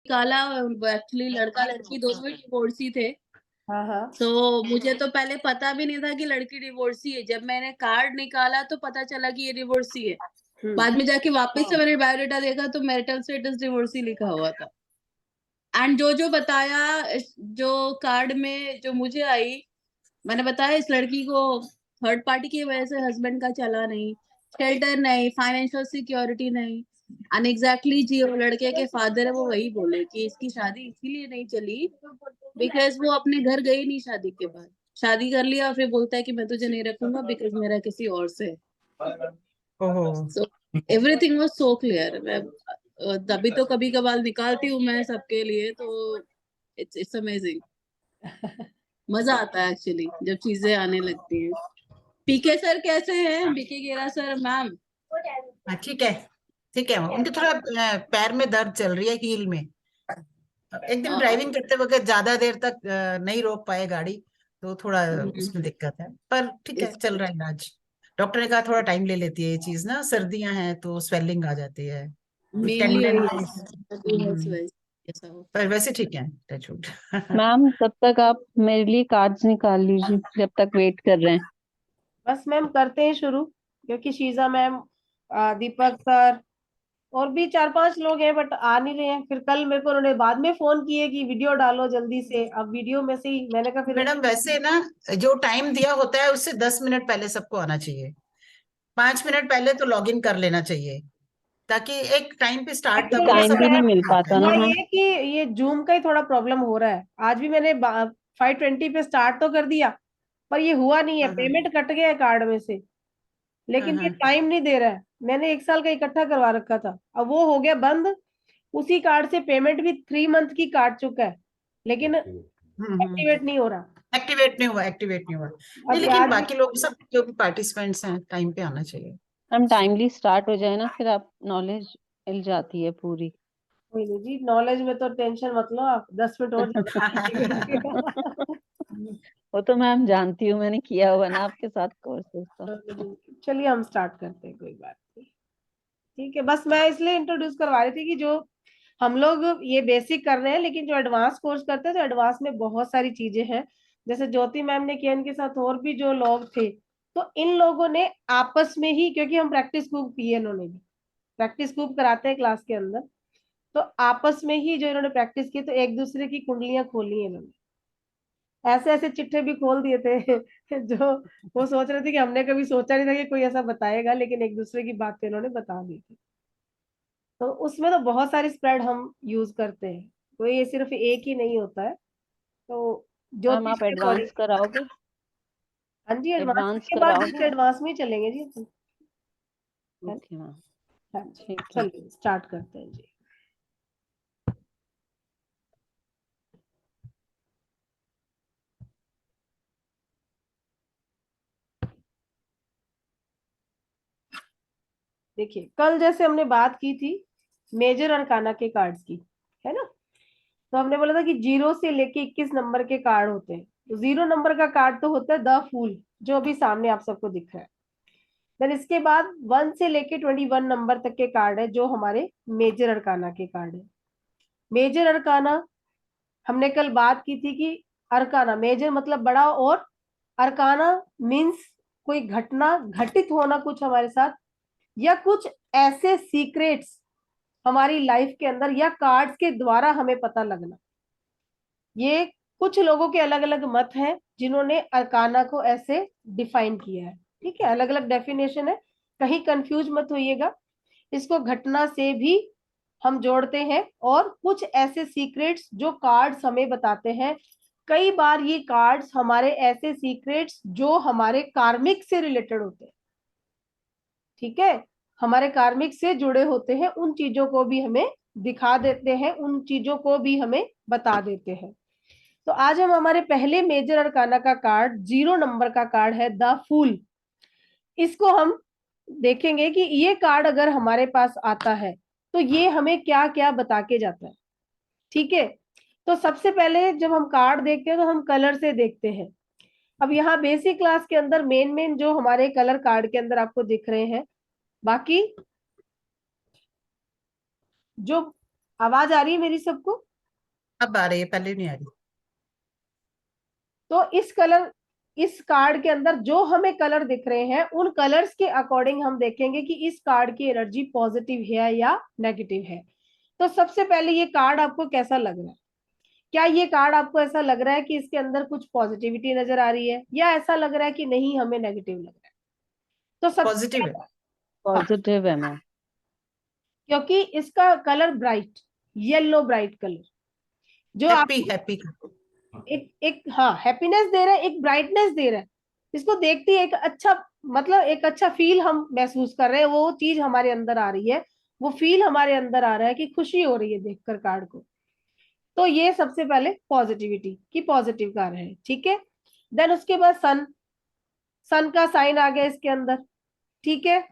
निकाला, एक्चुअली लड़का लड़की दोनों ही डिवोर्सी थे। हाँ हाँ। तो मुझे तो पहले पता भी नहीं था कि लड़की डिवोर्सी है। जब मैंने कार्ड निकाला तो पता चला कि ये डिवोर्सी है। बाद में जाके वापस से मैंने बायोडाटा देखा तो मैरिटल स्टेटस डिवोर्सी लिखा हुआ था। एंड जो बताया जो कार्ड में जो मुझे आई, मैंने बताया इस लड़की को थर्ड पार्टी की वजह से हस्बैंड का चला नहीं, शेल्टर नहीं, फाइनेंशियल सिक्योरिटी नहीं। एंड एग्जैक्टली जी वो लड़के के फादर है वो वही बोले कि इसकी शादी इसीलिए नहीं चली बिकॉज वो अपने घर गई नहीं शादी के बाद। शादी कर लिया और फिर बोलता है कि मैं तुझे नहीं रखूंगा बिकॉज मेरा किसी और से। ओहो। So everything was so clear. मैं तभी तो कभी कभार निकालती हूँ मैं सबके लिए, तो इट्स अमेजिंग। मजा आता है एक्चुअली जब चीजें आने लगती हैं। पीके सर कैसे हैं? बीके गेरा सर मैम? ठीक है, ठीक है। उनके थोड़ा पैर में दर्द चल रही है, हील में। एक दिन ड्राइविंग करते वक्त ज्यादा देर तक नहीं रोक पाए गाड़ी, तो थोड़ा उसमें दिक्कत है, पर ठीक है, चल रहा है इलाज। डॉक्टर ने कहा थोड़ा टाइम ले लेती है ये चीज ना, सर्दियां हैं तो स्वेलिंग आ जाती है, मेनली टेंडन। ऐसा हो। पर वैसे ठीक है, टचवुड। मैम तब तक आप मेरे लिए कार्ड्स निकाल लीजिए, जब तक वेट कर रहे हैं। बस मैम करते हैं शुरू, क्योंकि शीजा मैम, दीपक सर और भी 4-5 लोग हैं बट आ नहीं रहे हैं। फिर कल मेरे को उन्होंने बाद में फोन किए कि वीडियो डालो जल्दी से। अब वीडियो में से ही मैंने कहा फिर मैडम वैसे ना, जो टाइम दिया होता है उससे 10 मिनट पहले सबको आना चाहिए। 5 मिनट पहले तो लॉग इन कर लेना चाहिए, ताकि एक टाइम पे स्टार्ट, तब ना टाइम सब भी नहीं मिल पाता ना। हुआ हाँ, ये कि ये जूम का ही थोड़ा प्रॉब्लम हो रहा है। आज भी मैंने 5:20 पे स्टार्ट तो कर दिया, पर ये हुआ नहीं है, हाँ पेमेंट कट गया है कार्ड में से, हाँ लेकिन ये हाँ। टाइम नहीं दे रहा है। मैंने 1 साल का इकट्ठा करवा रखा था, अब वो हो गया बंद। उसी कार्ड से पेमेंट भी 3 मंथ की काट चुका है, लेकिन एक्टिवेट नहीं हो रहा। एक्टिवेट नहीं हुआ, एक्टिवेट नहीं हुआ। नहीं, अभी लेकिन आज भी बाकी लोग सब जो भी पार्टिसिपेंट्स हैं टाइम पे आना चाहिए। हम टाइमली स्टार्ट हो जाए ना, फिर आप नॉलेज मिल जाती है पूरी। कोई नहीं जी, नॉलेज में तो टेंशन मत लो आप, 10 मिनट और वो तो मैम जानती हूँ, मैंने किया हुआ ना आपके साथ कोर्सेज तो। चलिए हम स्टार्ट करते हैं, कोई बात नहीं। ठीक है, बस मैं इसलिए इंट्रोड्यूस करवा रही थी कि जो हम लोग ये बेसिक कर रहे हैं, लेकिन जो एडवांस कोर्स करते हैं तो एडवांस में बहुत सारी चीजें हैं। जैसे ज्योति मैम ने किया, इनके साथ और भी जो लोग थे, तो इन लोगों ने आपस में ही, क्योंकि हम प्रैक्टिस खूब की है, इन्होंने भी प्रैक्टिस खूब कराते हैं क्लास के अंदर, तो आपस में ही जो इन्होंने प्रैक्टिस की, तो एक दूसरे की कुंडलियां खोली इन्होंने। ऐसे ऐसे चिट्ठे भी खोल दिए थे जो वो सोच रहे थे कि हमने कभी सोचा नहीं था कि कोई ऐसा बताएगा, लेकिन एक दूसरे की बातें इन्होंने बता दी थी। तो उसमें तो बहुत सारी स्प्रेड हम यूज करते हैं, कोई ये सिर्फ एक ही नहीं होता है। तो मैम ज्योतिष आप के एडवांस अकॉर्डिंग, कराओगे? हाँ जी, एडवांस एडवांस के बाद कराओगे? जस्ट एडवांस में ही चलेंगे जी। ओके मैम, हाँ जी, ठीक है। चलिए स्टार्ट करते हैं जी। देखिए, कल जैसे हमने बात की थी मेजर अरकाना के कार्ड्स की, है ना? तो हमने बोला था कि 0 से लेके 21 नंबर के कार्ड होते हैं। तो 0 नंबर का कार्ड तो होता है द फूल, जो अभी सामने आप सबको दिख रहा है। देन इसके बाद 1 से लेके 21 नंबर तक के कार्ड है, जो हमारे मेजर अरकाना के कार्ड है। मेजर अरकाना, हमने कल बात की थी कि अरकाना मेजर मतलब बड़ा, और अरकाना मीन्स कोई घटना घटित होना कुछ हमारे साथ, या कुछ ऐसे सीक्रेट्स हमारी लाइफ के अंदर, या कार्ड्स के द्वारा हमें पता लगना। ये कुछ लोगों के अलग अलग मत हैं जिन्होंने अरकाना को ऐसे डिफाइन किया है। ठीक है, अलग अलग डेफिनेशन है, कहीं कंफ्यूज मत होइएगा। इसको घटना से भी हम जोड़ते हैं, और कुछ ऐसे सीक्रेट्स जो कार्ड्स हमें बताते हैं। कई बार ये कार्ड्स हमारे ऐसे सीक्रेट्स जो हमारे कार्मिक से रिलेटेड होते हैं, ठीक है, हमारे कार्मिक से जुड़े होते हैं, उन चीजों को भी हमें दिखा देते हैं, उन चीजों को भी हमें बता देते हैं। तो आज हम हमारे पहले मेजर अरकाना का कार्ड 0 नंबर का कार्ड है द फूल। इसको हम देखेंगे कि ये कार्ड अगर हमारे पास आता है तो ये हमें क्या क्या बता के जाता है। ठीक है, तो सबसे पहले जब हम कार्ड देखते हैं तो हम कलर से देखते हैं। अब यहाँ बेसिक क्लास के अंदर मेन मेन जो हमारे कलर कार्ड के अंदर आपको दिख रहे हैं, बाकी जो आवाज आ रही है मेरी सबको? अब आ रही है, पहले नहीं आ रही। तो इस कार्ड के अंदर जो हमें कलर दिख रहे हैं, उन कलर्स के अकॉर्डिंग हम देखेंगे कि इस कार्ड की एनर्जी पॉजिटिव है या नेगेटिव है। तो सबसे पहले ये कार्ड आपको कैसा लग रहा है? क्या ये कार्ड आपको ऐसा लग रहा है कि इसके अंदर कुछ पॉजिटिविटी नजर आ रही है, या ऐसा लग रहा है कि नहीं हमें नेगेटिव लग रहा है? तो सबसे पॉजिटिव है। हाँ, पॉजिटिव है मैम। क्योंकि इसका colour bright, yellow bright colour, जो हैप्पी, आपको हैप्पी। एक एक हाँ हैप्पीनेस दे रहा है, एक ब्राइटनेस दे रहा है। इसको देखते ही एक अच्छा, मतलब एक अच्छा फील हम महसूस कर रहे हैं, वो चीज हमारे अंदर आ रही है, वो फील हमारे अंदर आ रहा है कि खुशी हो रही है देखकर कार्ड को। तो ये सबसे पहले पॉजिटिविटी की पॉजिटिव कार्ड है, ठीक है। देन उसके बाद सन का साइन आ गया इसके अंदर, ठीक है,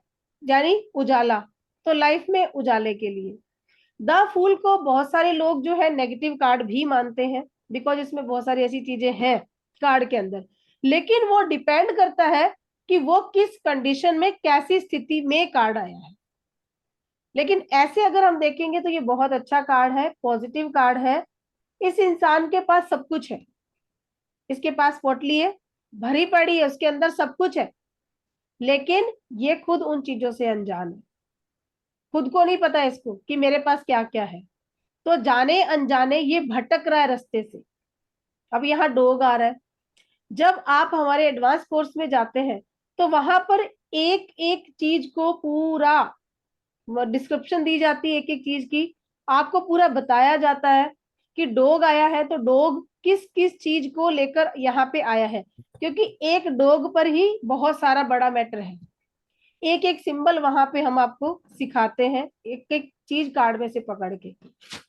यानी उजाला। तो लाइफ में उजाले के लिए द फूल को बहुत सारे लोग जो है नेगेटिव कार्ड भी मानते हैं, बिकॉज इसमें बहुत सारी ऐसी चीजें हैं कार्ड के अंदर। लेकिन वो डिपेंड करता है कि वो किस कंडीशन में, कैसी स्थिति में कार्ड आया है। लेकिन ऐसे अगर हम देखेंगे तो ये बहुत अच्छा कार्ड है, पॉजिटिव कार्ड है। इस इंसान के पास सब कुछ है, इसके पास पोटली है, भरी पड़ी है, उसके अंदर सब कुछ है, लेकिन ये खुद उन चीजों से अनजान है। खुद को नहीं पता है इसको कि मेरे पास क्या क्या है। तो जाने अनजाने ये भटक रहा है रास्ते से। अब यहाँ डॉग आ रहा है। जब आप हमारे एडवांस कोर्स में जाते हैं तो वहां पर एक एक चीज को पूरा डिस्क्रिप्शन दी जाती है, एक एक चीज की आपको पूरा बताया जाता है कि डॉग आया है तो डॉग किस किस चीज को लेकर यहाँ पे आया है, क्योंकि एक डॉग पर ही बहुत सारा बड़ा मैटर है। एक एक सिंबल वहां पे हम आपको सिखाते हैं, एक एक चीज कार्ड में से पकड़ के,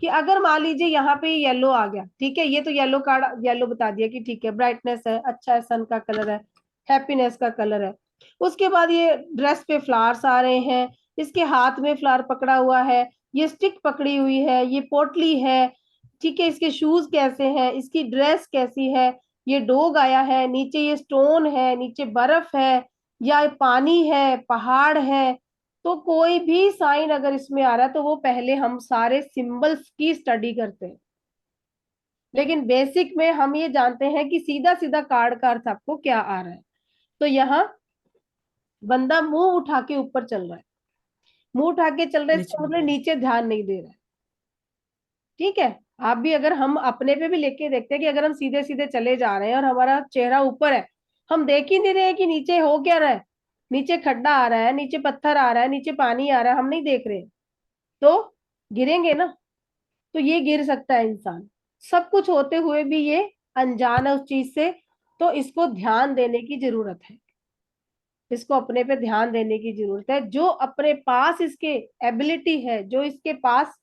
कि अगर मान लीजिए यहाँ पे येलो आ गया, ठीक है, ये तो येलो कार्ड, येलो बता दिया कि ठीक है ब्राइटनेस है, अच्छा है, सन का कलर है, हैप्पीनेस का कलर है। उसके बाद ये ड्रेस पे फ्लावर्स आ रहे हैं, इसके हाथ में फ्लावर पकड़ा हुआ है, ये स्टिक पकड़ी हुई है, ये पोटली है, ठीक है, इसके शूज कैसे हैं, इसकी ड्रेस कैसी है, ये डॉग आया है, नीचे ये स्टोन है, नीचे बर्फ है, या पानी है, पहाड़ है। तो कोई भी साइन अगर इसमें आ रहा है तो वो पहले हम सारे सिंबल्स की स्टडी करते हैं। लेकिन बेसिक में हम ये जानते हैं कि सीधा सीधा कार्ड का अर्थ आपको क्या आ रहा है। तो यहाँ बंदा मुंह उठा के ऊपर चल रहा है, मुंह उठा के चल रहा है, इसका नीचे। मतलब नीचे ध्यान नहीं दे रहा है, ठीक है। आप भी अगर हम अपने पे भी लेके देखते हैं कि अगर हम सीधे सीधे चले जा रहे हैं और हमारा चेहरा ऊपर है, हम देख ही नहीं रहे कि नीचे हो क्या रहा है, नीचे खड्डा आ रहा है, नीचे पत्थर आ रहा है, नीचे पानी आ रहा है, हम नहीं देख रहे, तो गिरेंगे ना। तो ये गिर सकता है इंसान, सब कुछ होते हुए भी ये अनजान है उस चीज से। तो इसको ध्यान देने की जरूरत है, इसको अपने पे ध्यान देने की जरूरत है। जो अपने पास इसके एबिलिटी है, जो इसके पास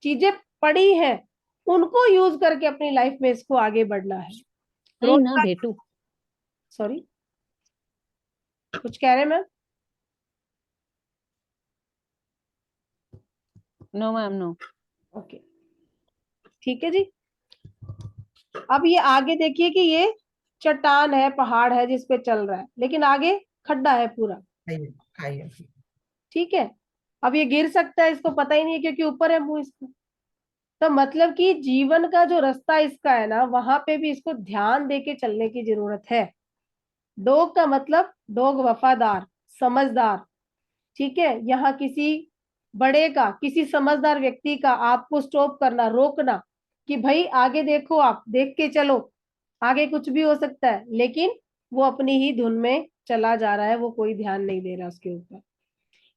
चीजें पड़ी हैं, उनको यूज करके अपनी लाइफ में इसको आगे बढ़ना है। नहीं ना भेटू। सॉरी, कुछ कह रहे हैं ma'am? No ma'am no. Okay, ठीक है जी। अब ये आगे देखिए कि ये चट्टान है, पहाड़ है जिसपे चल रहा है, लेकिन आगे खड्डा है पूरा, खाइए। ठीक है। अब ये गिर सकता है, इसको पता ही नहीं है क्योंकि ऊपर है मुंह इसका। तो मतलब कि जीवन का जो रास्ता इसका है ना, वहां पे भी इसको ध्यान दे के चलने की जरूरत है। डॉग का मतलब डॉग वफादार, समझदार, ठीक है। यहाँ किसी बड़े का, किसी समझदार व्यक्ति का आपको स्टॉप करना, रोकना, कि भाई आगे देखो, आप देख के चलो, आगे कुछ भी हो सकता है, लेकिन वो अपनी ही धुन में चला जा रहा है, वो कोई ध्यान नहीं दे रहा उसके ऊपर।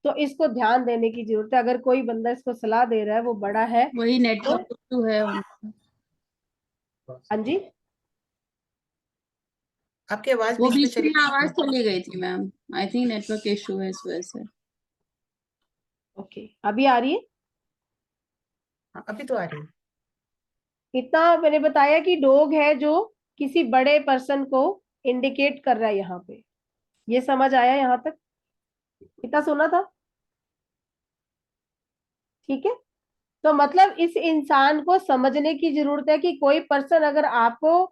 तो इसको ध्यान देने की जरूरत है। अगर कोई बंदा इसको सलाह दे रहा है, वो बड़ा है। वही नेटवर्क इशू है उनका। हाँ जी, आपकी आवाज वो बीच में बीच चली में गई। आवाज चली गई थी ma'am, I think network issue है इस वजह से। ओके, अभी आ रही है? हाँ, अभी तो आ रही है। इतना मैंने बताया कि डॉग है जो किसी बड़े पर्सन को इंडिकेट कर रहा है यहाँ पे। ये समझ आया यहाँ तक? इतना सुना था, ठीक है। तो मतलब इस इंसान को समझने की जरूरत है कि कोई पर्सन अगर आपको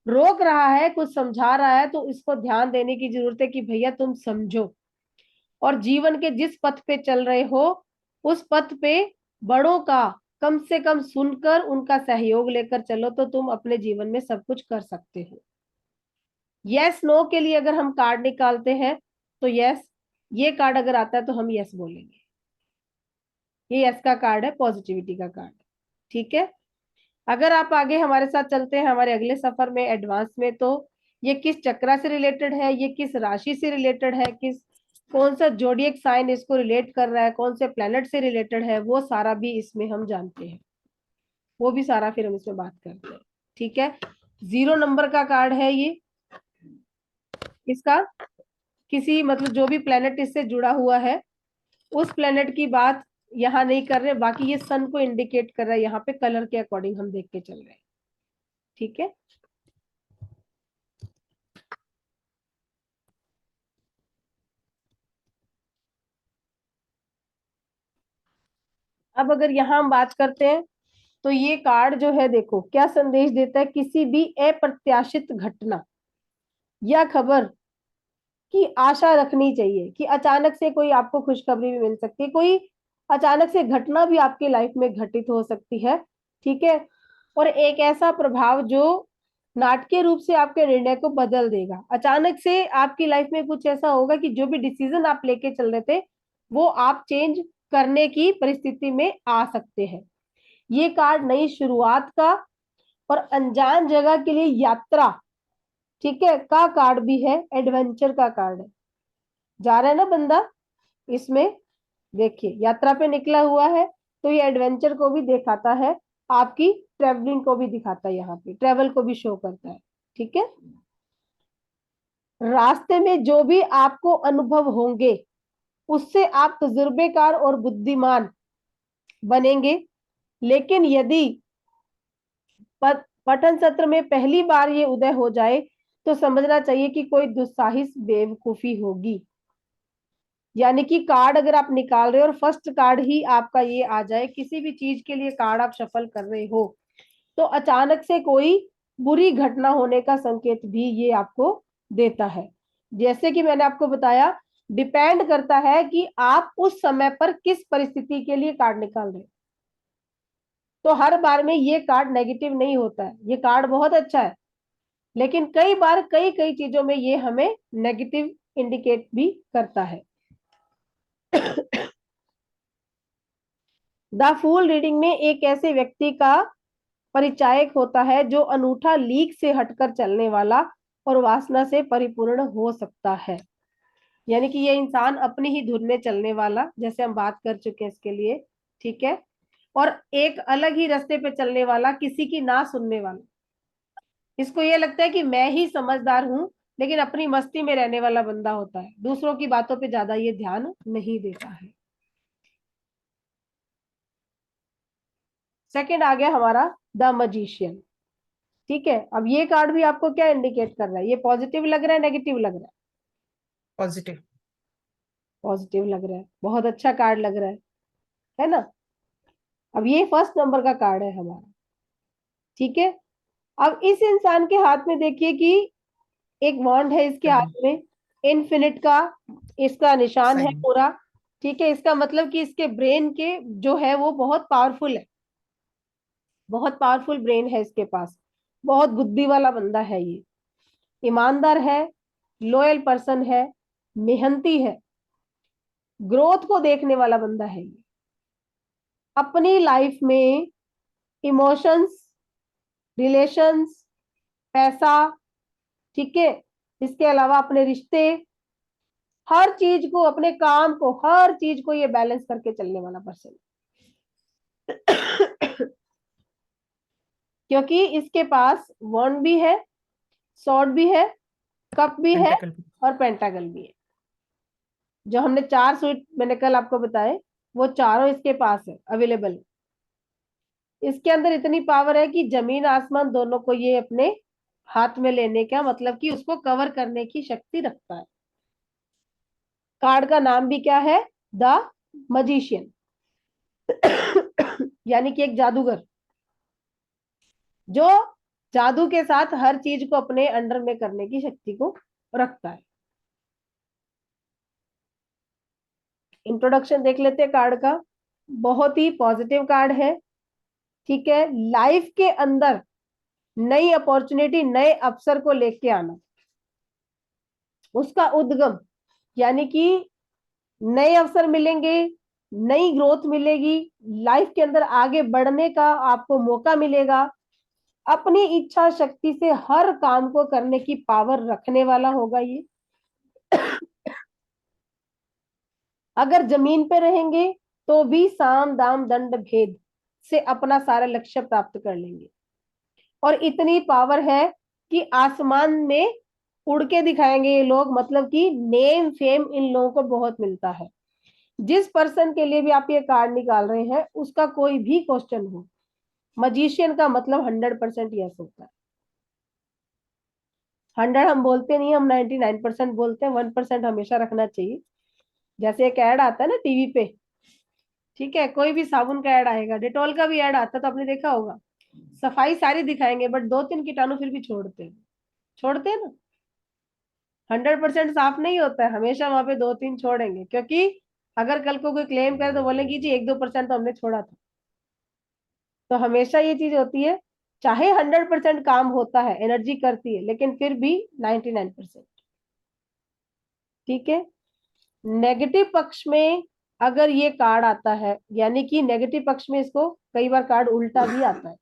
रोक रहा है, कुछ समझा रहा है, तो इसको ध्यान देने की जरूरत है कि भैया तुम समझो, और जीवन के जिस पथ पे चल रहे हो उस पथ पे बड़ों का कम से कम सुनकर उनका सहयोग लेकर चलो तो तुम अपने जीवन में सब कुछ कर सकते हो। यस नो के लिए अगर हम कार्ड निकालते हैं तो यस, ये कार्ड अगर आता है तो हम यस बोलेंगे। ये यस का कार्ड है, पॉजिटिविटी का कार्ड। ठीक है, अगर आप आगे हमारे साथ चलते हैं हमारे अगले सफर में एडवांस में, तो ये किस चक्रा से रिलेटेड है, ये किस राशि से रिलेटेड है, कौन सा जोडिएक साइन इसको रिलेट कर रहा है, कौन से प्लेनेट से रिलेटेड है, वो सारा भी इसमें हम जानते हैं, वो भी सारा फिर हम इसमें बात करते हैं। ठीक है, 0 नंबर का कार्ड है ये, इसका किसी मतलब जो भी प्लेनेट इससे जुड़ा हुआ है उस प्लेनेट की बात यहाँ नहीं कर रहे, बाकी ये सन को इंडिकेट कर रहा है, यहाँ पे कलर के अकॉर्डिंग हम देख के चल रहे हैं। ठीक है, अब अगर यहाँ हम बात करते हैं तो ये कार्ड जो है देखो क्या संदेश देता है, किसी भी अप्रत्याशित घटना या खबर की आशा रखनी चाहिए कि अचानक से कोई आपको खुशखबरी भी मिल सकती है, कोई अचानक से घटना भी आपकी लाइफ में घटित हो सकती है। ठीक है, और एक ऐसा प्रभाव जो नाटकीय रूप से आपके निर्णय को बदल देगा। अचानक से आपकी लाइफ में कुछ ऐसा होगा कि जो भी डिसीजन आप लेके चल रहे थे वो आप चेंज करने की परिस्थिति में आ सकते हैं। ये कार्ड नई शुरुआत का और अनजान जगह के लिए यात्रा, ठीक है, का कार्ड भी है, एडवेंचर का कार्ड है। जा रहा है ना बंदा इसमें, देखिए यात्रा पे निकला हुआ है तो ये एडवेंचर को भी दिखाता है, आपकी ट्रेवलिंग को भी दिखाता है, यहाँ पे ट्रेवल को भी शो करता है। ठीक है, रास्ते में जो भी आपको अनुभव होंगे उससे आप तजुर्बेकार और बुद्धिमान बनेंगे, लेकिन यदि पठन सत्र में पहली बार ये उदय हो जाए तो समझना चाहिए कि कोई दुस्साहस बेवकूफी होगी। यानी कि कार्ड अगर आप निकाल रहे हो और फर्स्ट कार्ड ही आपका ये आ जाए, किसी भी चीज के लिए कार्ड आप शफल कर रहे हो तो अचानक से कोई बुरी घटना होने का संकेत भी ये आपको देता है। जैसे कि मैंने आपको बताया, डिपेंड करता है कि आप उस समय पर किस परिस्थिति के लिए कार्ड निकाल रहे हो। तो हर बार में ये कार्ड नेगेटिव नहीं होता है, ये कार्ड बहुत अच्छा है, लेकिन कई बार कई कई चीजों में ये हमें नेगेटिव इंडिकेट भी करता है। द फूल रीडिंग में एक ऐसे व्यक्ति का परिचायक होता है जो अनूठा लीक से हटकर चलने वाला और वासना से परिपूर्ण हो सकता है। यानी कि ये इंसान अपनी ही धुन में चलने वाला, जैसे हम बात कर चुके हैं इसके लिए। ठीक है, और एक अलग ही रास्ते पे चलने वाला, किसी की ना सुनने वाला, इसको ये लगता है कि मैं ही समझदार हूं, लेकिन अपनी मस्ती में रहने वाला बंदा होता है, दूसरों की बातों पे ज्यादा ये ध्यान नहीं देता है। सेकंड आ गया हमारा द मजिशियन। ठीक है, अब ये कार्ड भी आपको क्या इंडिकेट कर रहा है, ये पॉजिटिव लग रहा है नेगेटिव लग रहा है? पॉजिटिव। पॉजिटिव लग रहा है, बहुत अच्छा कार्ड लग रहा है ना। अब ये फर्स्ट नंबर का कार्ड है हमारा। ठीक है, अब इस इंसान के हाथ में देखिए कि एक वॉन्ड है इसके हाथ में, इन्फिनिट का इसका निशान है पूरा। ठीक है, इसका मतलब कि इसके ब्रेन के जो है वो बहुत पावरफुल है, बहुत पावरफुल ब्रेन है इसके पास, बहुत बुद्धि वाला बंदा है ये, ईमानदार है, लॉयल पर्सन है, मेहनती है, ग्रोथ को देखने वाला बंदा है ये। अपनी लाइफ में इमोशंस, रिलेशंस, पैसा, ठीक है, इसके अलावा अपने रिश्ते, हर चीज को, अपने काम को, हर चीज को ये बैलेंस करके चलने वाला पर्सन। क्योंकि इसके पास वॉन्ड भी है, सॉर्ड भी है, कप भी है और पेंटागल भी है। जो हमने 4 सूट मैंने कल आपको बताए वो चारों इसके पास है, अवेलेबल। इसके अंदर इतनी पावर है कि जमीन आसमान दोनों को ये अपने हाथ में लेने का, मतलब कि उसको कवर करने की शक्ति रखता है। कार्ड का नाम भी क्या है, द मजिशियन, यानी कि एक जादूगर जो जादू के साथ हर चीज को अपने अंडर में करने की शक्ति को रखता है। इंट्रोडक्शन देख लेते हैं कार्ड का, बहुत ही पॉजिटिव कार्ड है, ठीक है, लाइफ के अंदर नई अपॉर्चुनिटी, नए अवसर को लेके आना, उसका उद्गम, यानी कि नए अवसर मिलेंगे, नई ग्रोथ मिलेगी, लाइफ के अंदर आगे बढ़ने का आपको मौका मिलेगा, अपनी इच्छा शक्ति से हर काम को करने की पावर रखने वाला होगा ये। अगर जमीन पे रहेंगे तो भी साम दाम दंड भेद से अपना सारा लक्ष्य प्राप्त कर लेंगे, और इतनी पावर है कि आसमान में उड़ के दिखाएंगे ये लोग, मतलब कि नेम फेम इन लोगों को बहुत मिलता है। जिस पर्सन के लिए भी आप ये कार्ड निकाल रहे हैं, उसका कोई भी क्वेश्चन हो, मजिशियन का मतलब 100% यस होता है। 100 हम बोलते नहीं, हम 99% बोलते हैं, 1% हमेशा रखना चाहिए। जैसे एक ऐड आता है ना टीवी पे, ठीक है, कोई भी साबुन का ऐड आएगा, डेटॉल का भी ऐड आता है, तो आपने देखा होगा, सफाई सारी दिखाएंगे बट 2-3 कीटाणु फिर भी छोड़ते हैं, छोड़ते हैं ना। 100% साफ नहीं होता है, हमेशा वहां पे 2-3 छोड़ेंगे, क्योंकि अगर कल को कोई क्लेम करे तो बोलेंगे जी 1-2% तो हमने छोड़ा था। तो हमेशा ये चीज होती है, चाहे 100% काम होता है, एनर्जी करती है, लेकिन फिर भी 99%। ठीक है, नेगेटिव पक्ष में अगर ये कार्ड आता है, यानी कि नेगेटिव पक्ष में इसको कई बार कार्ड उल्टा भी आता है,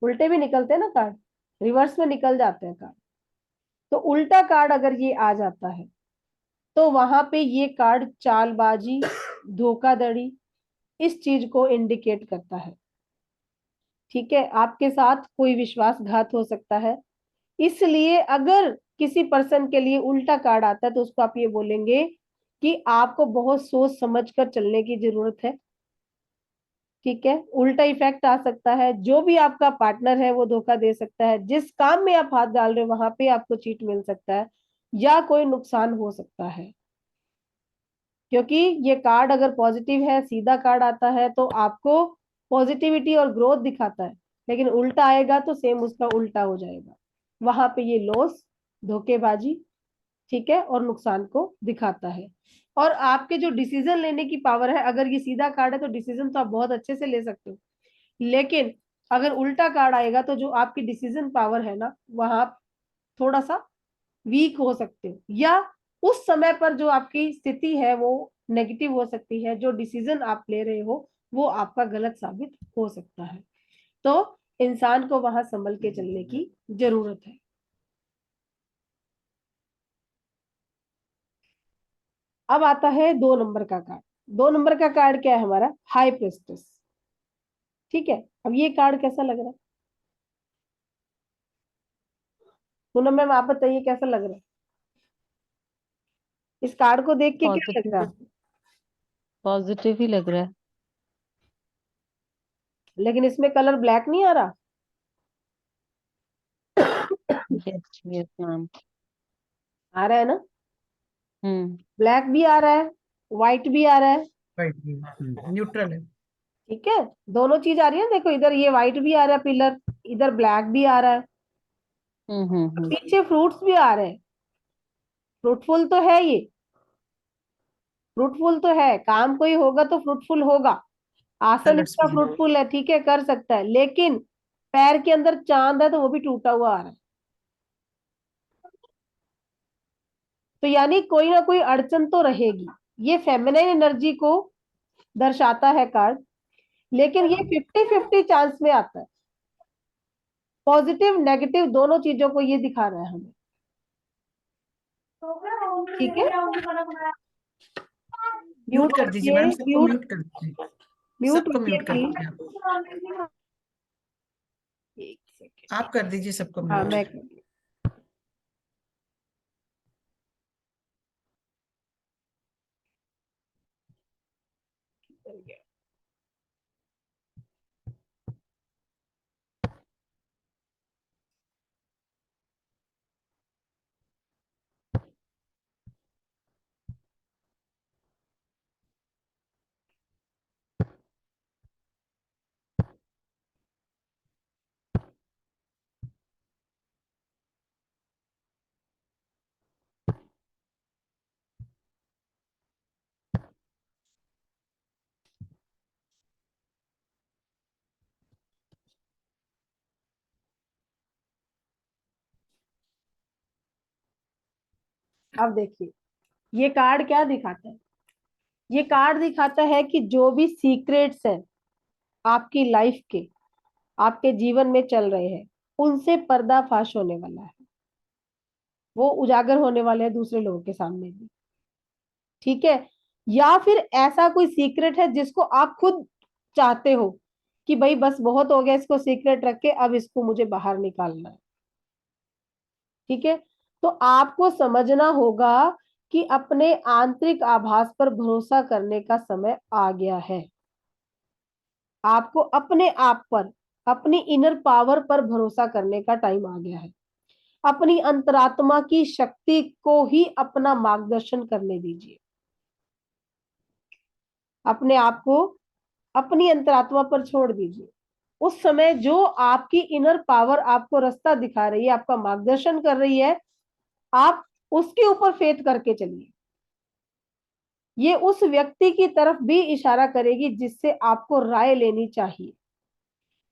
उल्टे भी निकलते हैं ना कार्ड, रिवर्स में निकल जाते हैं कार्ड। तो उल्टा कार्ड अगर ये आ जाता है तो वहां पे ये कार्ड चालबाजी, धोखाधड़ी, इस चीज को इंडिकेट करता है। ठीक है, आपके साथ कोई विश्वासघात हो सकता है, इसलिए अगर किसी पर्सन के लिए उल्टा कार्ड आता है तो उसको आप ये बोलेंगे कि आपको बहुत सोच समझ कर चलने की जरूरत है। ठीक है, उल्टा इफेक्ट आ सकता है, जो भी आपका पार्टनर है वो धोखा दे सकता है, जिस काम में आप हाथ डाल रहे हो वहां पे आपको चीट मिल सकता है, या कोई नुकसान हो सकता है। क्योंकि ये कार्ड अगर पॉजिटिव है, सीधा कार्ड आता है तो आपको पॉजिटिविटी और ग्रोथ दिखाता है, लेकिन उल्टा आएगा तो सेम उसका उल्टा हो जाएगा, वहां पे ये लॉस, धोखेबाजी, ठीक है, और नुकसान को दिखाता है। और आपके जो डिसीजन लेने की पावर है, अगर ये सीधा कार्ड है तो डिसीजन तो आप बहुत अच्छे से ले सकते हो, लेकिन अगर उल्टा कार्ड आएगा तो जो आपकी डिसीजन पावर है ना, वहां आप थोड़ा सा वीक हो सकते हो, या उस समय पर जो आपकी स्थिति है वो नेगेटिव हो सकती है, जो डिसीजन आप ले रहे हो वो आपका गलत साबित हो सकता है। तो इंसान को वहां संभल के चलने की जरूरत है। अब आता है 2 नंबर का कार्ड। 2 नंबर का कार्ड क्या है हमारा? High prestige. ठीक है, अब ये कार्ड कैसा लग रहा है पूनम मैम, आप बताइए कैसा लग रहा है? इस कार्ड को देख के क्या लग रहा है पॉजिटिव, आपको? पॉजिटिव ही लग रहा है। लेकिन इसमें कलर ब्लैक नहीं आ रहा। Yes yes ma'am. आ रहा है ना? हम्म। ब्लैक भी आ रहा है, व्हाइट भी आ रहा है। राइट, न्यूट्रल है। ठीक है, दोनों चीज आ रही है, देखो इधर ये व्हाइट भी आ रहा है पिलर, इधर ब्लैक भी आ रहा है, पीछे फ्रूट्स भी आ रहे हैं। फ्रूटफुल तो है ये, फ्रूटफुल तो है, काम कोई होगा तो फ्रूटफुल होगा, आसन कलर्स इसका भी है। फ्रूटफुल है, ठीक है, कर सकता है, लेकिन पैर के अंदर चांद है तो वो भी टूटा हुआ आ रहा है। तो यानी कोई ना कोई अड़चन तो रहेगी। ये फेमिनाइन एनर्जी को दर्शाता है कार्ड, लेकिन ये 50-50 चांस में आता है, पॉजिटिव नेगेटिव दोनों चीजों को ये दिखा रहा है हमें। ठीक है, म्यूट म्यूट कर दीजिए रखिए, मैडम, सबको म्यूट, म्यूट कर दीजिए, म्यूट सबको रखिए म्यूट कर प्लीज। दीजिए एक सेकेंड, आप कर दीजिए सबको हाँ म्यूट। मैं कर गया। अब देखिए ये कार्ड क्या दिखाता है, ये कार्ड दिखाता है कि जो भी सीक्रेट्स हैं आपकी लाइफ के, आपके जीवन में चल रहे हैं, उनसे पर्दाफाश होने वाला है, वो उजागर होने वाले हैं दूसरे लोगों के सामने भी, ठीक है। या फिर ऐसा कोई सीक्रेट है जिसको आप खुद चाहते हो कि भाई बस बहुत हो गया इसको सीक्रेट रख के, अब इसको मुझे बाहर निकालना है, ठीक है। तो आपको समझना होगा कि अपने आंतरिक आभास पर भरोसा करने का समय आ गया है। आपको अपने आप पर, अपनी इनर पावर पर भरोसा करने का टाइम आ गया है। अपनी अंतरात्मा की शक्ति को ही अपना मार्गदर्शन करने दीजिए। अपने आप को अपनी अंतरात्मा पर छोड़ दीजिए। उस समय जो आपकी इनर पावर आपको रास्ता दिखा रही है, आपका मार्गदर्शन कर रही है, आप उसके ऊपर फेथ करके चलिए। ये उस व्यक्ति की तरफ भी इशारा करेगी जिससे आपको राय लेनी चाहिए।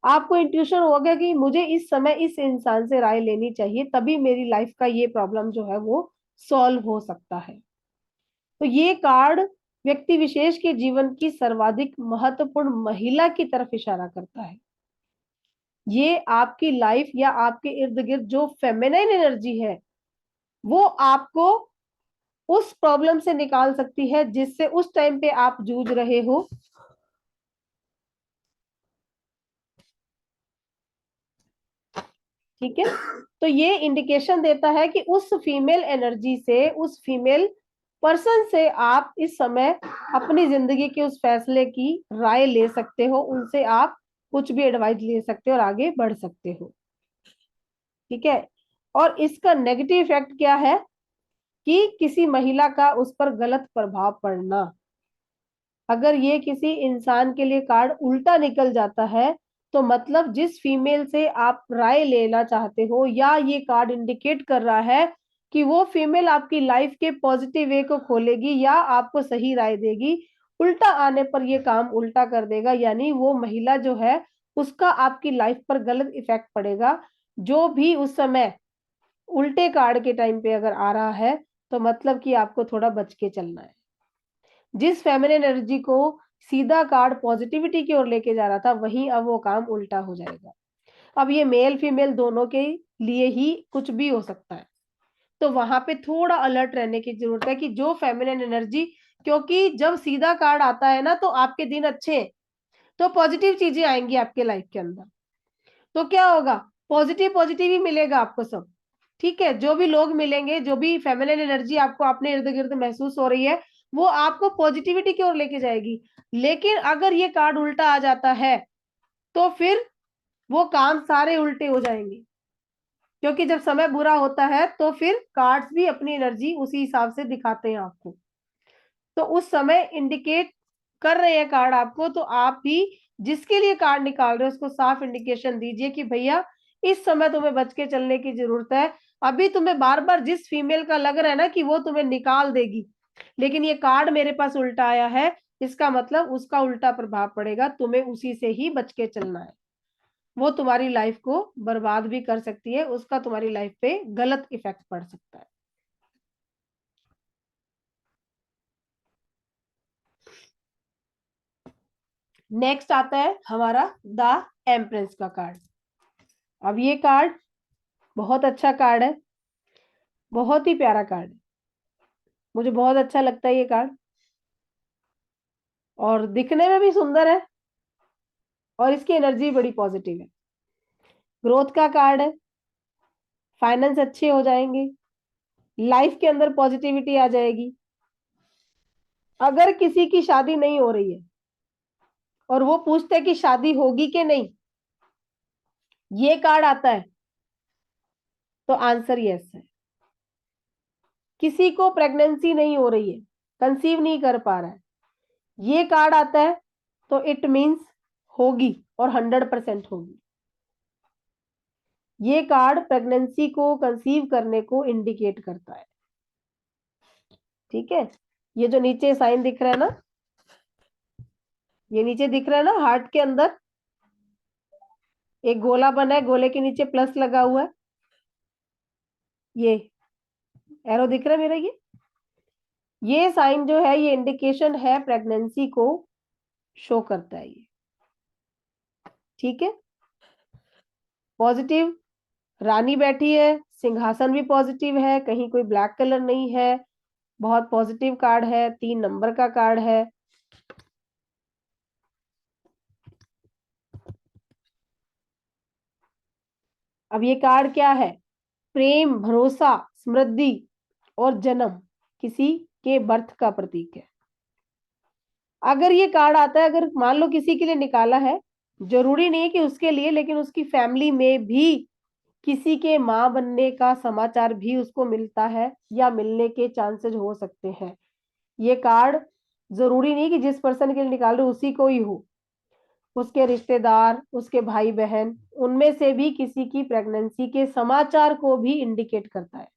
आपको इंट्यूशन होगा कि मुझे इस समय इस इंसान से राय लेनी चाहिए, तभी मेरी लाइफ का ये प्रॉब्लम जो है वो सॉल्व हो सकता है। तो ये कार्ड व्यक्ति विशेष के जीवन की सर्वाधिक महत्वपूर्ण महिला की तरफ इशारा करता है। ये आपकी लाइफ या आपके इर्द गिर्द जो फेमिनाइन एनर्जी है वो आपको उस प्रॉब्लम से निकाल सकती है जिससे उस टाइम पे आप जूझ रहे हो। ठीक है, तो ये इंडिकेशन देता है कि उस फीमेल एनर्जी से, उस फीमेल पर्सन से आप इस समय अपनी जिंदगी के उस फैसले की राय ले सकते हो, उनसे आप कुछ भी एडवाइस ले सकते हो और आगे बढ़ सकते हो। ठीक है, और इसका नेगेटिव इफेक्ट क्या है कि किसी महिला का उस पर गलत प्रभाव पड़ना। अगर ये किसी इंसान के लिए कार्ड उल्टा निकल जाता है तो मतलब जिस फीमेल से आप राय लेना चाहते हो, या ये कार्ड इंडिकेट कर रहा है कि वो फीमेल आपकी लाइफ के पॉजिटिव वे को खोलेगी या आपको सही राय देगी, उल्टा आने पर ये काम उल्टा कर देगा। यानी वो महिला जो है उसका आपकी लाइफ पर गलत इफेक्ट पड़ेगा। जो भी उस समय उल्टे कार्ड के टाइम पे अगर आ रहा है तो मतलब कि आपको थोड़ा बच के चलना है। जिस फेमिनिन एनर्जी को सीधा कार्ड पॉजिटिविटी की ओर लेके जा रहा था, वहीं अब वो काम उल्टा हो जाएगा। अब ये मेल फीमेल दोनों के लिए ही कुछ भी हो सकता है, तो वहां पे थोड़ा अलर्ट रहने की जरूरत है कि जो फेमिनिन एनर्जी, क्योंकि जब सीधा कार्ड आता है ना तो आपके दिन अच्छे हैं, तो पॉजिटिव चीजें आएंगी आपके लाइफ के अंदर, तो क्या होगा, पॉजिटिव पॉजिटिव ही मिलेगा आपको सब। ठीक है, जो भी लोग मिलेंगे, जो भी फेमिनिन एनर्जी आपको अपने इर्द गिर्द महसूस हो रही है, वो आपको पॉजिटिविटी की ओर लेके जाएगी। लेकिन अगर ये कार्ड उल्टा आ जाता है तो फिर वो काम सारे उल्टे हो जाएंगे, क्योंकि जब समय बुरा होता है तो फिर कार्ड्स भी अपनी एनर्जी उसी हिसाब से दिखाते हैं आपको। तो उस समय इंडिकेट कर रहे हैं कार्ड आपको, तो आप भी जिसके लिए कार्ड निकाल रहे हो उसको साफ इंडिकेशन दीजिए कि भैया इस समय तुम्हें बच के चलने की जरूरत है। अभी तुम्हें बार बार जिस फीमेल का लग रहा है ना कि वो तुम्हें निकाल देगी, लेकिन ये कार्ड मेरे पास उल्टा आया है, इसका मतलब उसका उल्टा प्रभाव पड़ेगा, तुम्हें उसी से ही बच के चलना है। वो तुम्हारी लाइफ को बर्बाद भी कर सकती है, उसका तुम्हारी लाइफ पे गलत इफेक्ट पड़ सकता है। नेक्स्ट आता है हमारा द एम्प्रेस का कार्ड। अब ये कार्ड बहुत अच्छा कार्ड है, बहुत ही प्यारा कार्ड है, मुझे बहुत अच्छा लगता है ये कार्ड, और दिखने में भी सुंदर है और इसकी एनर्जी बड़ी पॉजिटिव है। ग्रोथ का कार्ड है, फाइनेंस अच्छे हो जाएंगे, लाइफ के अंदर पॉजिटिविटी आ जाएगी। अगर किसी की शादी नहीं हो रही है और वो पूछते हैं कि शादी होगी कि नहीं, ये कार्ड आता है तो आंसर यस है। किसी को प्रेगनेंसी नहीं हो रही है, कंसीव नहीं कर पा रहा है, ये कार्ड आता है तो इट मीन्स होगी और 100% होगी। ये कार्ड प्रेगनेंसी को, कंसीव करने को इंडिकेट करता है। ठीक है, ये जो नीचे साइन दिख रहा है ना, ये नीचे दिख रहा है ना, हार्ट के अंदर एक गोला बना है, गोले के नीचे प्लस लगा हुआ है, एरो दिख रहा है मेरा? ये साइन जो है ये इंडिकेशन है प्रेगनेंसी को शो करता है ये, ठीक है। पॉजिटिव रानी बैठी है, सिंहासन भी पॉजिटिव है, कहीं कोई ब्लैक कलर नहीं है, बहुत पॉजिटिव कार्ड है, 3 नंबर का कार्ड है। अब ये कार्ड क्या है? प्रेम, भरोसा, समृद्धि और जन्म, किसी के बर्थ का प्रतीक है। अगर ये कार्ड आता है, अगर मान लो किसी के लिए निकाला है, जरूरी नहीं है कि उसके लिए, लेकिन उसकी फैमिली में भी किसी के मां बनने का समाचार भी उसको मिलता है या मिलने के चांसेस हो सकते हैं। ये कार्ड जरूरी नहीं कि जिस पर्सन के लिए निकाल रहे उसी को ही हो, उसके रिश्तेदार, उसके भाई बहन, उनमें से भी किसी की प्रेगनेंसी के समाचार को भी इंडिकेट करता है।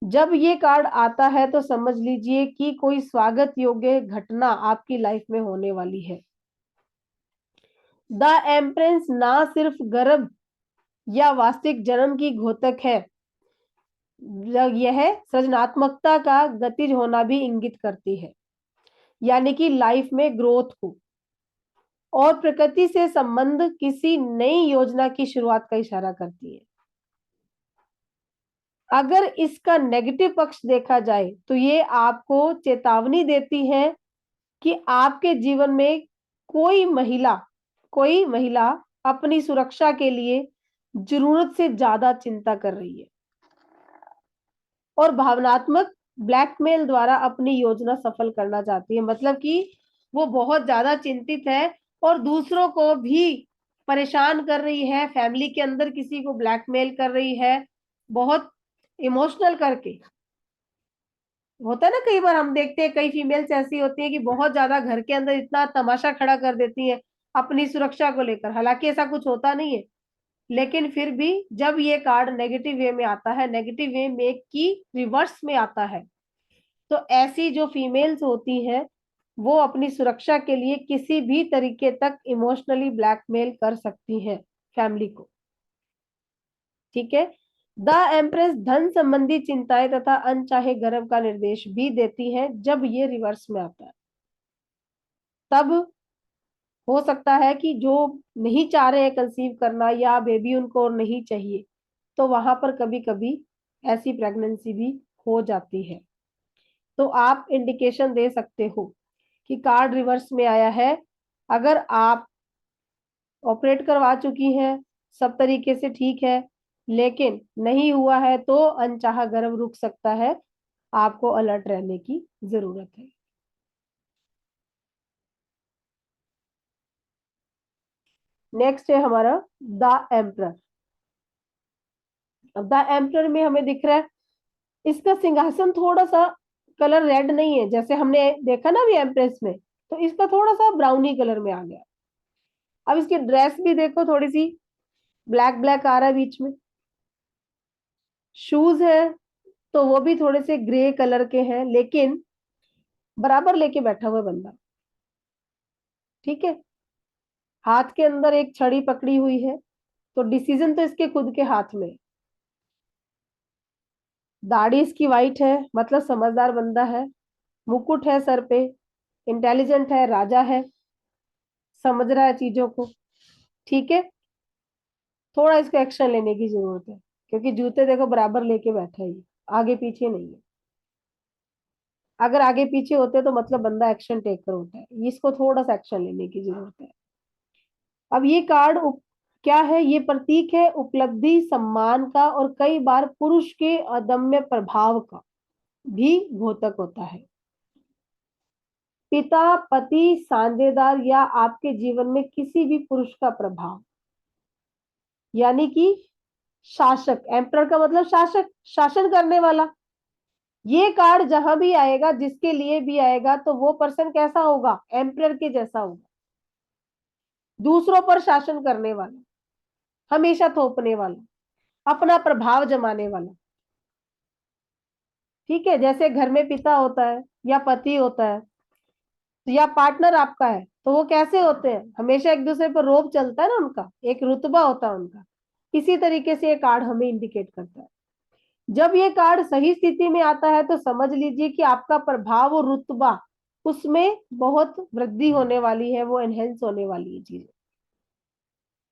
जब ये कार्ड आता है तो समझ लीजिए कि कोई स्वागत योग्य घटना आपकी लाइफ में होने वाली है। द एम्प्रेस ना सिर्फ गर्भ या वास्तविक जन्म की घोतक है, यह सृजनात्मकता का गतिज होना भी इंगित करती है, यानी कि लाइफ में ग्रोथ को और प्रकृति से संबंध किसी नई योजना की शुरुआत का इशारा करती है। अगर इसका नेगेटिव पक्ष देखा जाए तो ये आपको चेतावनी देती है कि आपके जीवन में कोई महिला अपनी सुरक्षा के लिए जरूरत से ज्यादा चिंता कर रही है और भावनात्मक ब्लैकमेल द्वारा अपनी योजना सफल करना चाहती है। मतलब कि वो बहुत ज्यादा चिंतित है और दूसरों को भी परेशान कर रही है, फैमिली के अंदर किसी को ब्लैकमेल कर रही है, बहुत इमोशनल करके। होता है ना, कई बार हम देखते हैं कई फीमेल्स ऐसी होती है कि बहुत ज्यादा घर के अंदर इतना तमाशा खड़ा कर देती है अपनी सुरक्षा को लेकर, हालांकि ऐसा कुछ होता नहीं है, लेकिन फिर भी जब ये कार्ड नेगेटिव वे में आता है, नेगेटिव वे में की रिवर्स में आता है, तो ऐसी जो फीमेल्स होती हैं वो अपनी सुरक्षा के लिए किसी भी तरीके तक इमोशनली ब्लैकमेल कर सकती हैं फैमिली को, ठीक है। द एम्प्रेस धन संबंधी चिंताएं तथा अनचाहे गर्भ का निर्देश भी देती है। जब ये रिवर्स में आता है तब हो सकता है कि जो नहीं चाह रहे हैं कंसीव करना या बेबी उनको नहीं चाहिए, तो वहां पर कभी कभी ऐसी प्रेगनेंसी भी हो जाती है। तो आप इंडिकेशन दे सकते हो कि कार्ड रिवर्स में आया है। अगर आप ऑपरेट करवा चुकी हैं, सब तरीके से ठीक है, लेकिन नहीं हुआ है, तो अनचाहा गर्भ रुक सकता है, आपको अलर्ट रहने की जरूरत है। नेक्स्ट है हमारा द एम्परर। अब द एम्परर में हमें दिख रहा है इसका सिंहासन थोड़ा सा कलर रेड नहीं है, जैसे हमने देखा ना अभी एम्प्रेस में, तो इसका थोड़ा सा ब्राउनी कलर में आ गया। अब इसकी ड्रेस भी देखो, थोड़ी सी ब्लैक ब्लैक आ रहा है बीच में। शूज है तो वो भी थोड़े से ग्रे कलर के हैं, लेकिन बराबर लेके बैठा हुआ बंदा, ठीक है। हाथ के अंदर एक छड़ी पकड़ी हुई है, तो डिसीजन तो इसके खुद के हाथ में। दाढ़ी इसकी वाइट है, मतलब समझदार बंदा है। मुकुट है सर पे, इंटेलिजेंट है, राजा है, समझ रहा है चीजों को, ठीक है। थोड़ा इसको एक्शन लेने की जरूरत है, क्योंकि जूते देखो बराबर लेके बैठा है, आगे पीछे नहीं है। अगर आगे पीछे होते तो मतलब बंदा एक्शन टेकर होता है, इसको थोड़ा सा एक्शन लेने की जरूरत है। अब ये कार्ड क्या है? ये प्रतीक है उपलब्धि, सम्मान का और कई बार पुरुष के अदम्य प्रभाव का भी घोतक होता है। पिता, पति, साझेदार या आपके जीवन में किसी भी पुरुष का प्रभाव, यानी कि शासक। एम्परर का मतलब शासक, शासन करने वाला। ये कार्ड जहां भी आएगा, जिसके लिए भी आएगा, तो वो पर्सन कैसा होगा? एम्परर के जैसा होगा, दूसरों पर शासन करने वाला, हमेशा थोपने वाला, अपना प्रभाव जमाने वाला, ठीक है। जैसे घर में पिता होता है या पति होता है या पार्टनर आपका है, तो वो कैसे होते हैं? हमेशा एक दूसरे पर रोब चलता है ना, उनका एक रुतबा होता है उनका। इसी तरीके से ये कार्ड हमें इंडिकेट करता है। जब ये कार्ड सही स्थिति में आता है तो समझ लीजिए कि आपका प्रभाव और रुतबा उसमें बहुत वृद्धि होने वाली है, वो एनहेंस होने वाली है चीजें,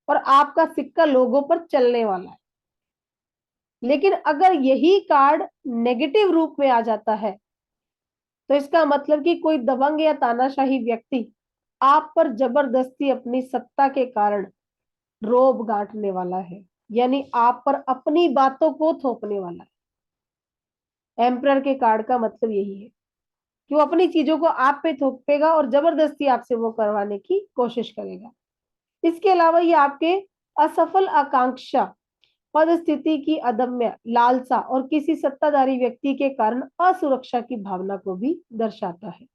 और आपका सिक्का लोगों पर चलने वाला है। लेकिन अगर यही कार्ड नेगेटिव रूप में आ जाता है तो इसका मतलब कि कोई दबंग या तानाशाही व्यक्ति आप पर जबरदस्ती अपनी सत्ता के कारण रोब गांठने वाला है, यानी आप पर अपनी बातों को थोपने वाला है। एम्परर के कार्ड का मतलब यही है कि वो अपनी चीजों को आप पे थोपेगा और जबरदस्ती आपसे वो करवाने की कोशिश करेगा। इसके अलावा ये आपके असफल आकांक्षा, पद स्थिति की अदम्य लालसा और किसी सत्ताधारी व्यक्ति के कारण असुरक्षा की भावना को भी दर्शाता है।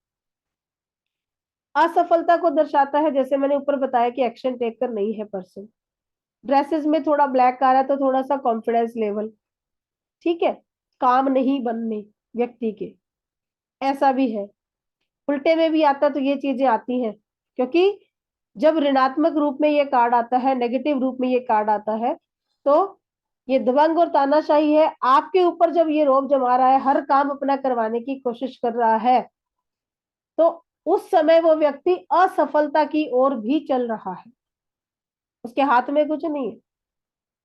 असफलता को दर्शाता है, जैसे मैंने ऊपर बताया कि एक्शन टेकर नहीं है पर्सन। ड्रेसेस में थोड़ा ब्लैक आ रहा है तो थोड़ा सा कॉन्फिडेंस लेवल, ठीक है, काम नहीं बनने व्यक्ति के, ऐसा भी है। उल्टे में भी आता तो ये चीजें आती हैं, क्योंकि जब ऋणात्मक रूप में ये कार्ड आता है, नेगेटिव रूप में ये कार्ड आता है, तो ये दबंग और तानाशाही है। आपके ऊपर जब ये रोब जमा रहा है, हर काम अपना करवाने की कोशिश कर रहा है, तो उस समय वो व्यक्ति असफलता की ओर भी चल रहा है, उसके हाथ में कुछ नहीं है।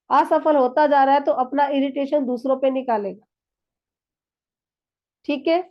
असफल होता जा रहा है तो अपना इरिटेशन दूसरों पे निकालेगा, ठीक है।